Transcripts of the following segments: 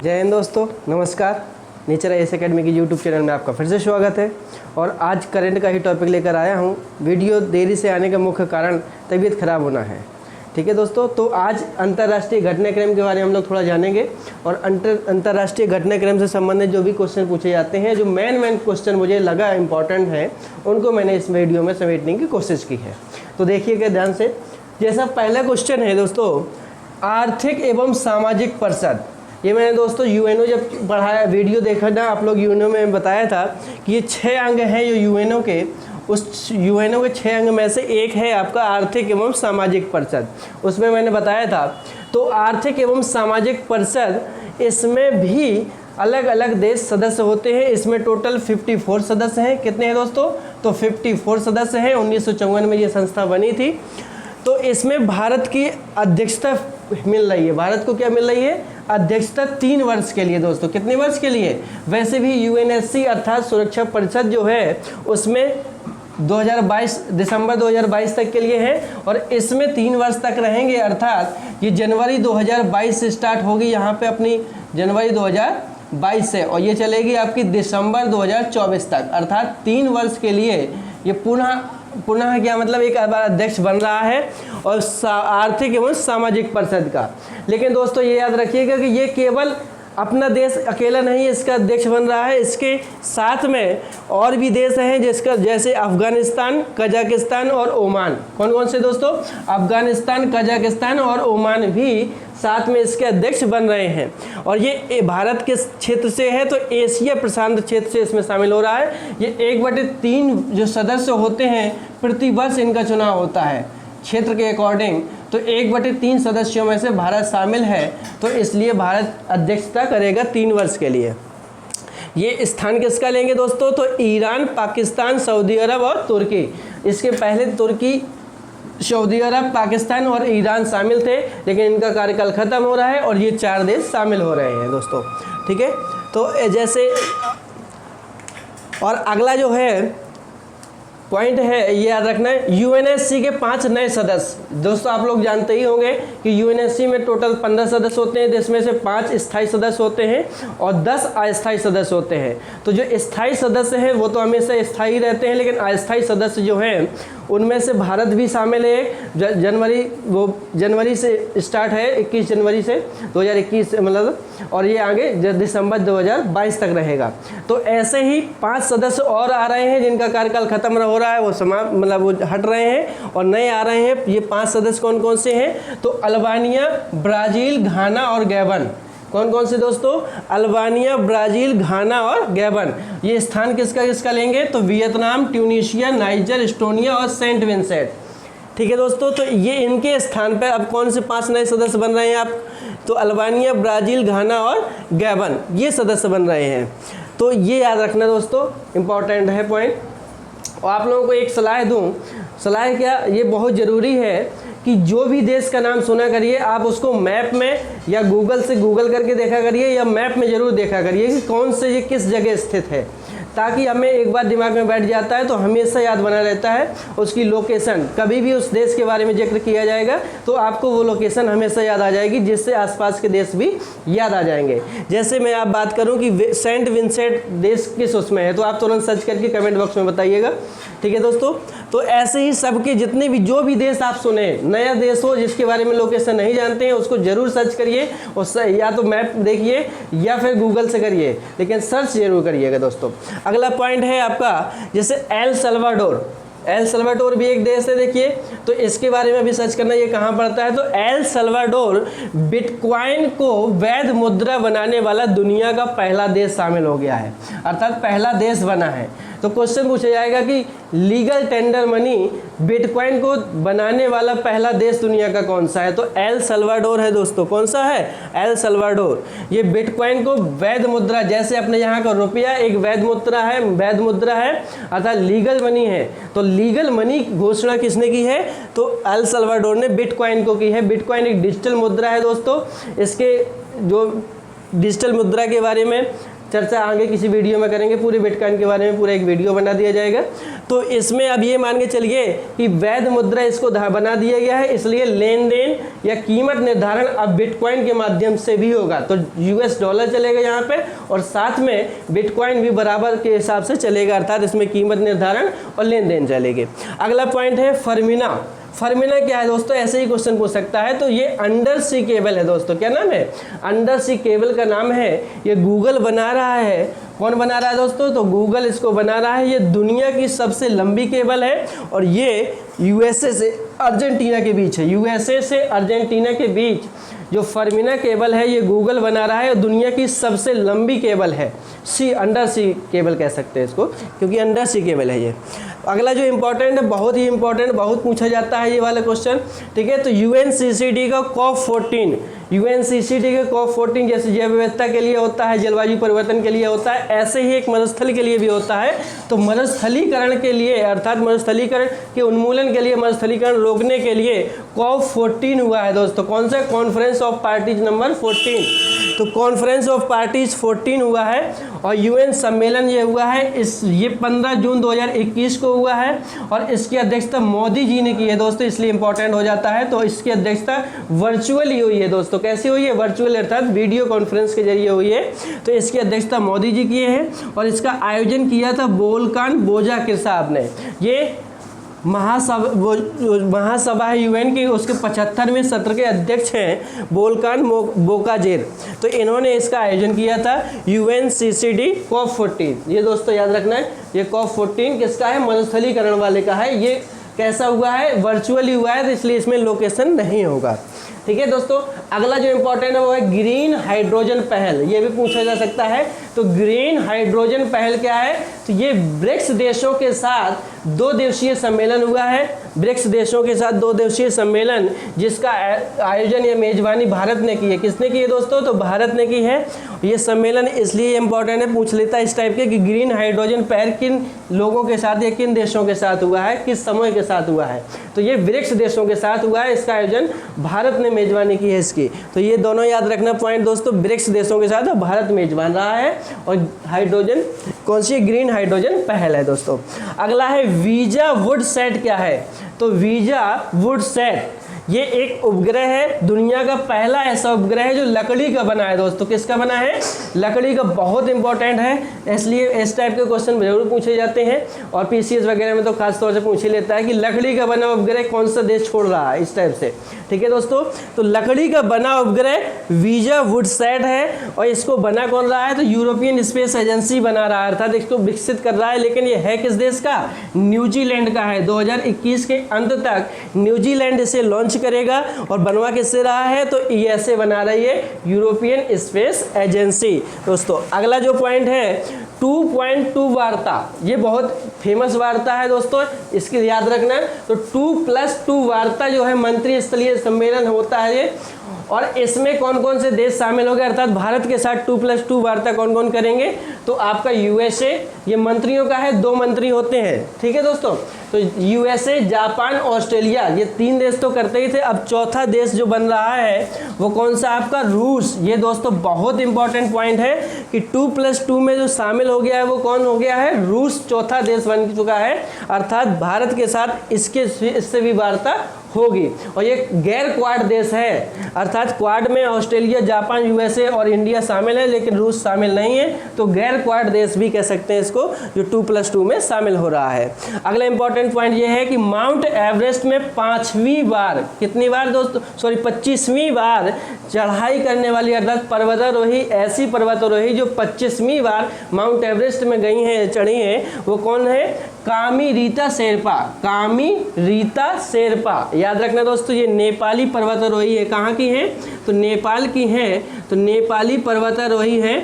जय हिंद दोस्तों, नमस्कार। नेचर आईएएस एकेडमी की यूट्यूब चैनल में आपका फिर से स्वागत है। और आज करंट का ही टॉपिक लेकर आया हूँ। वीडियो देरी से आने का मुख्य कारण तबीयत खराब होना है। ठीक है दोस्तों, तो आज अंतर्राष्ट्रीय घटनाक्रम के बारे में हम लोग थोड़ा जानेंगे और अंतर्राष्ट्रीय घटनाक्रम से संबंधित जो भी क्वेश्चन पूछे जाते हैं, जो मेन क्वेश्चन मुझे लगा इम्पॉर्टेंट है, उनको मैंने इस वीडियो में समेटने की कोशिश की है। तो देखिएगा ध्यान से। जैसा पहला क्वेश्चन है दोस्तों, आर्थिक एवं सामाजिक परिषद। ये मैंने दोस्तों यूएनओ जब पढ़ाया, वीडियो देखा ना आप लोग, यूएनओ में बताया था कि ये 6 अंग हैं जो यूएनओ के, उस यूएनओ के 6 अंग में से एक है आपका आर्थिक एवं सामाजिक परिषद। उसमें मैंने बताया था। तो आर्थिक एवं सामाजिक परिषद, इसमें भी अलग अलग देश सदस्य होते हैं। इसमें टोटल 54 सदस्य हैं। कितने हैं दोस्तों? तो 54 सदस्य हैं। 1954 में ये संस्था बनी थी। तो इसमें भारत की अध्यक्षता मिल रही है। भारत को क्या मिल रही है? अध्यक्षता 3 वर्ष के लिए दोस्तों। कितने वर्ष के लिए? वैसे भी यूएनएससी अर्थात सुरक्षा परिषद जो है उसमें 2022 दिसंबर 2022 तक के लिए है और इसमें 3 वर्ष तक रहेंगे। अर्थात ये जनवरी 2022 से स्टार्ट होगी यहाँ पे अपनी, जनवरी 2022 से, और ये चलेगी आपकी दिसंबर 2024 तक। अर्थात 3 वर्ष के लिए ये पुनः क्या मतलब एक बार अध्यक्ष बन रहा है और आर्थिक एवं सामाजिक परिषद का। लेकिन दोस्तों ये याद रखिएगा कि ये केवल अपना देश अकेला नहीं इसका अध्यक्ष बन रहा है, इसके साथ में और भी देश हैं जिसका, जैसे अफगानिस्तान, कजाकिस्तान और ओमान। कौन कौन से दोस्तों? अफगानिस्तान, कजाकिस्तान और ओमान भी साथ में इसके अध्यक्ष बन रहे हैं। और ये भारत के क्षेत्र से है, तो एशिया प्रशांत क्षेत्र से इसमें शामिल हो रहा है। ये 1/3 जो सदस्य होते हैं प्रतिवर्ष इनका चुनाव होता है क्षेत्र के अकॉर्डिंग। तो 1/3 सदस्यों में से भारत शामिल है, तो इसलिए भारत अध्यक्षता करेगा 3 वर्ष के लिए। ये स्थान किसका लेंगे दोस्तों? तो ईरान, पाकिस्तान, सऊदी अरब और तुर्की। इसके पहले तुर्की, सऊदी अरब, पाकिस्तान और ईरान शामिल थे, लेकिन इनका कार्यकाल खत्म हो रहा है और ये 4 देश शामिल हो रहे हैं दोस्तों। ठीक है, तो जैसे और अगला जो है पॉइंट है, ये याद रखना है, यूएनएससी के 5 नए सदस्य। दोस्तों आप लोग जानते ही होंगे कि यूएनएससी में टोटल 15 सदस्य होते हैं, जिसमें से 5 स्थायी सदस्य होते हैं और 10 अस्थायी सदस्य होते हैं। तो जो स्थायी सदस्य हैं वो तो हमेशा स्थायी रहते हैं, लेकिन अस्थायी सदस्य जो हैं उनमें से भारत भी शामिल है। जनवरी से स्टार्ट है, 21 जनवरी से 2021 मतलब, और ये आगे दिसंबर 2022 तक रहेगा। तो ऐसे ही 5 सदस्य और आ रहे हैं जिनका कार्यकाल खत्म हो रहा है, वो समाप्त मतलब वो हट रहे हैं और नए आ रहे हैं। ये 5 सदस्य कौन कौन से हैं? तो अल्बानिया, ब्राज़ील, घाना और गैबन। कौन कौन से दोस्तों? अल्बानिया, ब्राज़ील, घाना और गैबन। ये स्थान किसका किसका लेंगे? तो वियतनाम, ट्यूनीशिया, नाइजर, एस्टोनिया और सेंट विंसेंट। ठीक है दोस्तों, तो ये इनके स्थान पर अब कौन से 5 नए सदस्य बन रहे हैं आप? तो अल्बानिया, ब्राज़ील, घाना और गैबन, ये सदस्य बन रहे हैं। तो ये याद रखना दोस्तों, इम्पॉर्टेंट है पॉइंट। और आप लोगों को एक सलाह दूं, सलाह क्या, ये बहुत ज़रूरी है कि जो भी देश का नाम सुना करिए आप उसको मैप में या गूगल से गूगल करके देखा करिए, या मैप में ज़रूर देखा करिए कि कौन से ये किस जगह स्थित है, ताकि हमें एक बार दिमाग में बैठ जाता है तो हमेशा याद बना रहता है उसकी लोकेशन। कभी भी उस देश के बारे में जिक्र किया जाएगा तो आपको वो लोकेशन हमेशा याद आ जाएगी, जिससे आसपास के देश भी याद आ जाएंगे। जैसे मैं आप बात करूं कि सेंट विंसेंट देश किस उसमें है, तो आप तुरंत सर्च करके कमेंट बॉक्स में बताइएगा। ठीक है दोस्तों, तो ऐसे ही सबके जितने भी जो भी देश आप सुने, नया देश हो जिसके बारे में लोकेशन नहीं जानते हैं, उसको जरूर सर्च करिए, और या तो मैप देखिए या फिर गूगल से करिए, लेकिन सर्च जरूर करिएगा दोस्तों। अगला पॉइंट है आपका, जैसे एल सल्वाडोर। एल सल्वाडोर भी एक देश है, देखिए, तो इसके बारे में भी सर्च करना, ये कहाँ पड़ता है? तो एल सल्वाडोर बिटकॉइन को वैध मुद्रा बनाने वाला दुनिया का पहला देश शामिल हो गया है, अर्थात पहला देश बना है। तो क्वेश्चन पूछा जाएगा कि लीगल टेंडर मनी बिटकॉइन को बनाने वाला पहला देश दुनिया का कौन सा है? तो एल सल्वाडोर है दोस्तों। कौन सा है? El Salvador. ये बिटकॉइन को वैध मुद्रा, जैसे अपने यहाँ का रुपया एक वैध मुद्रा है अर्थात लीगल मनी है। तो लीगल मनी घोषणा किसने की है? तो एल सल्वाडोर ने बिटकॉइन को की है। बिटकॉइन एक डिजिटल मुद्रा है दोस्तों। इसके जो डिजिटल मुद्रा के बारे में चर्चा आगे किसी वीडियो में करेंगे, पूरे बिटकॉइन के बारे में पूरा एक वीडियो बना दिया जाएगा। तो इसमें अब ये मान के चलिए कि वैध मुद्रा इसको बना दिया गया है, इसलिए लेन देन या कीमत निर्धारण अब बिटकॉइन के माध्यम से भी होगा। तो US डॉलर चलेगा यहाँ पे और साथ में बिटकॉइन भी बराबर के हिसाब से चलेगा, अर्थात इसमें कीमत निर्धारण और लेन देन चलेगी। अगला पॉइंट है फर्मिना। फर्मिना क्या है दोस्तों, ऐसे ही क्वेश्चन पूछ सकता है। तो ये अंडर सी केबल है दोस्तों, क्या नाम है, अंडर सी केबल का नाम है। ये गूगल बना रहा है, कौन बना रहा है दोस्तों, तो गूगल इसको बना रहा है। ये दुनिया की सबसे लंबी केबल है और ये USA से अर्जेंटीना के बीच है, USA से अर्जेंटीना के बीच जो फर्मिना केबल है ये गूगल बना रहा है और दुनिया की सबसे लंबी केबल है। अंडर सी केबल कह सकते हैं इसको, क्योंकि अंडर सी केबल है ये। अगला जो इम्पोर्टेंट है, बहुत ही इम्पोर्टेंट, बहुत पूछा जाता है ये वाला क्वेश्चन, ठीक है। तो UNCCD का COP14, UNCCD के COP14 जैसे जैव विविधता के लिए होता है, जलवायु परिवर्तन के लिए होता है, ऐसे ही एक मरुस्थल के लिए भी होता है। तो मरुस्थलीकरण के लिए, अर्थात मरुस्थलीकरण के उन्मूलन के लिए, मरुस्थलीकरण रोकने के लिए COP14 हुआ है दोस्तों। कौन सा, कॉन्फ्रेंस ऑफ पार्टीज नंबर 14। तो कॉन्फ्रेंस ऑफ पार्टीज 14 हुआ है और UN सम्मेलन ये हुआ है ये 15 जून 2021 को हुआ है और इसकी अध्यक्षता मोदी जी ने की है दोस्तों, इसलिए इंपॉर्टेंट हो जाता है। तो इसकी अध्यक्षता वर्चुअली हुई है दोस्तों। कैसी हुई है, वर्चुअल, अर्थात वीडियो कॉन्फ्रेंस के जरिए हुई है। तो इसकी अध्यक्षता मोदी जी किए हैं और इसका आयोजन किया था वोल्कान बोजाकिर साहब ने। ये महासभा है UN की, उसके 75वें सत्र के अध्यक्ष हैं वोल्कान बोकाजेर। तो इन्होंने इसका आयोजन किया था UNCCD COP14। ये दोस्तों याद रखना है, ये COP14 किसका है, मरुस्थलीकरण वाले का है। ये कैसा हुआ है, वर्चुअली हुआ है, तो इसलिए इसमें लोकेशन नहीं होगा, ठीक है दोस्तों। अगला जो इंपॉर्टेंट है वो है ग्रीन हाइड्रोजन पहल, ये भी पूछा जा सकता है। तो ग्रीन हाइड्रोजन पहल क्या है, तो ये ब्रिक्स देशों के साथ 2 दिवसीय सम्मेलन हुआ है, ब्रिक्स देशों के साथ 2 दिवसीय सम्मेलन, जिसका आयोजन या मेजबानी भारत ने की है। किसने की है दोस्तों, तो भारत ने की है। ये सम्मेलन इसलिए इंपॉर्टेंट है, पूछ लेता है इस टाइप के कि ग्रीन हाइड्रोजन पहल किन लोगों के साथ या किन देशों के साथ हुआ है, किस समय के साथ हुआ है। तो ये ब्रिक्स देशों के साथ हुआ है, इसका आयोजन भारत ने मेजबानी की है इसकी। तो ये दोनों याद रखना पॉइंट दोस्तों, ब्रिक्स देशों के साथ भारत मेजबान रहा है और हाइड्रोजन कौन सी, ग्रीन हाइड्रोजन पहल है दोस्तों। अगला है वीजा वुडसैट। क्या है, तो वीजा वुडसैट ये एक उपग्रह है, दुनिया का पहला ऐसा उपग्रह है जो लकड़ी का बना है दोस्तों। किसका बना है, लकड़ी का। बहुत इंपॉर्टेंट है, इसलिए इस टाइप के क्वेश्चन जरूर पूछे जाते हैं और PCS वगैरह में तो खास तौर से पूछ ही लेता है कि लकड़ी का बना उपग्रह कौन सा देश छोड़ रहा है, इस टाइप से, ठीक है दोस्तों। तो लकड़ी का बना उपग्रह वीजा वुडसैट है और इसको बना कौन रहा है, तो यूरोपियन स्पेस एजेंसी बना रहा है, अर्थात इसको विकसित कर रहा है। लेकिन ये है किस देश का, न्यूजीलैंड का है। 2021 के अंत तक न्यूजीलैंड इसे लॉन्च करेगा और बनवा किससे रहा है, तो ESA बना रही है, यूरोपियन स्पेस एजेंसी दोस्तों। अगला जो पॉइंट है 2.2 वार्ता, ये बहुत फेमस वार्ता है दोस्तों, इसकी याद रखना। तो 2+2 वार्ता जो है मंत्री स्तरीय सम्मेलन होता है ये, और इसमें कौन कौन से देश शामिल हो गए, अर्थात भारत के साथ 2+2 वार्ता कौन कौन करेंगे, तो आपका USA, ये मंत्रियों का है, 2 मंत्री होते हैं, ठीक है दोस्तों। तो USA, जापान, ऑस्ट्रेलिया, ये 3 देश तो करते ही थे। अब चौथा देश जो बन रहा है वो कौन सा, आपका रूस। ये दोस्तों बहुत इंपॉर्टेंट पॉइंट है कि 2+2 में जो शामिल हो गया है वो कौन हो गया है, रूस चौथा देश बन चुका है, अर्थात भारत के साथ इससे भी वार्ता होगी। और ये गैर क्वाड देश है, अर्थात क्वाड में ऑस्ट्रेलिया, जापान, USA और इंडिया शामिल है, लेकिन रूस शामिल नहीं है। तो गैर क्वाड देश भी कह सकते हैं इसको, जो 2+2 में शामिल हो रहा है। अगला इंपॉर्टेंट पॉइंट ये है कि माउंट एवरेस्ट में 5वीं बार, कितनी बार दोस्तों, सॉरी 25वीं बार चढ़ाई करने वाली, अर्थात पर्वतारोही, ऐसी पर्वतारोही जो 25वीं बार माउंट एवरेस्ट में गई हैं, चढ़ी हैं, वो कौन है, कामी रीता शेरपा। कामी रीता शेरपा, याद रखना दोस्तों, ये नेपाली पर्वतारोही है। कहाँ की है, तो नेपाल की है। तो नेपाली पर्वतारोही है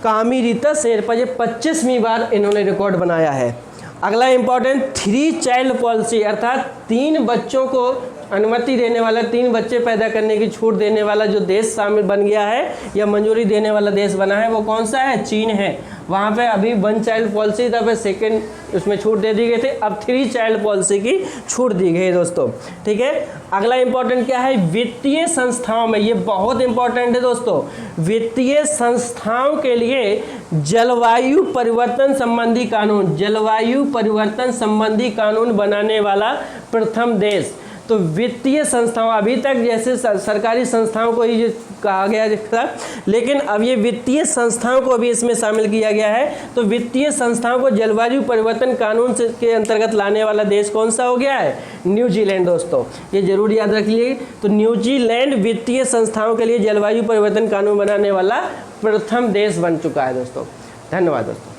कामी रीता शेरपा, ये 25वीं बार इन्होंने रिकॉर्ड बनाया है। अगला इंपॉर्टेंट 3 चाइल्ड पॉलिसी, अर्थात 3 बच्चों को अनुमति देने वाला, 3 बच्चे पैदा करने की छूट देने वाला जो देश शामिल बन गया है या मंजूरी देने वाला देश बना है, वो कौन सा है, चीन है। वहाँ पे अभी 1 चाइल्ड पॉलिसी था, फिर सेकेंड उसमें छूट दे दी गई थी, अब 3 चाइल्ड पॉलिसी की छूट दी गई दोस्तों। ठीक है, अगला इंपॉर्टेंट क्या है, वित्तीय संस्थाओं में, ये बहुत इंपॉर्टेंट है दोस्तों, वित्तीय संस्थाओं के लिए जलवायु परिवर्तन संबंधी कानून, जलवायु परिवर्तन संबंधी कानून बनाने वाला प्रथम देश। तो वित्तीय संस्थाओं, अभी तक जैसे सरकारी संस्थाओं को ही कहा गया था, लेकिन अब ये वित्तीय संस्थाओं को भी इसमें शामिल किया गया है। तो वित्तीय संस्थाओं को जलवायु परिवर्तन कानून के अंतर्गत लाने वाला देश कौन सा हो गया है, न्यूजीलैंड दोस्तों, ये जरूर याद रखिए। तो न्यूजीलैंड वित्तीय संस्थाओं के लिए जलवायु परिवर्तन कानून बनाने वाला प्रथम देश बन चुका है दोस्तों। धन्यवाद दोस्तों।